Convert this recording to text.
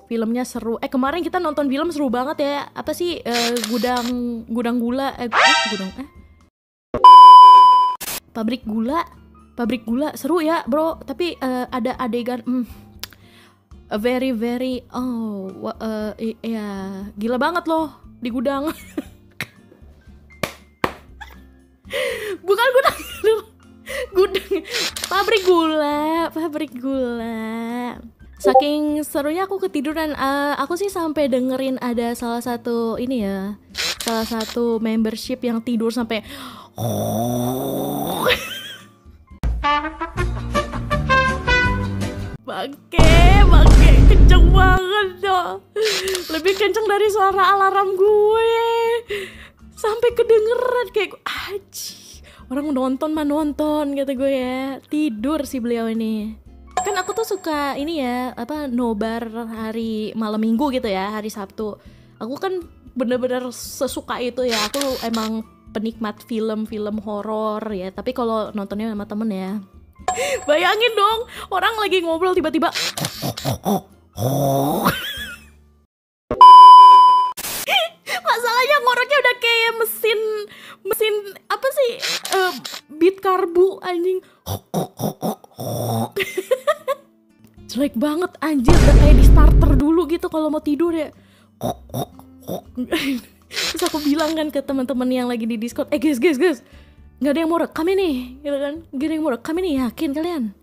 Filmnya seru. Kemarin kita nonton film seru banget ya. Apa sih gudang gula pabrik gula. Pabrik gula seru ya, Bro. Tapi ada adegan very very ya gila banget loh di gudang. Bukan gudang. Gudang pabrik gula. Saking serunya aku ketiduran. Aku sih sampai dengerin ada salah satu membership yang tidur sampai bangke kenceng banget dong. Lebih kenceng dari suara alarm gue. Sampai kedengeran kayak aji. Orang nonton mah nonton kata gue ya. Tidur sih beliau ini. Kan aku tuh suka nobar hari malam minggu gitu ya, hari Sabtu. Aku kan bener-bener sesuka itu ya. Aku emang penikmat film horor ya. Tapi kalau nontonnya sama temen ya. Bayangin dong, orang lagi ngobrol tiba-tiba masalahnya ngoroknya udah kayak mesin apa sih, beat karbu anjing. Jelek banget anjir, udah kayak di starter dulu gitu kalau mau tidur ya. Terus aku bilang kan ke teman-teman yang lagi di Discord, guys, nggak ada yang mau rekam ini, gitu kan? Nggak ada yang mau rekam ini, yakin kalian?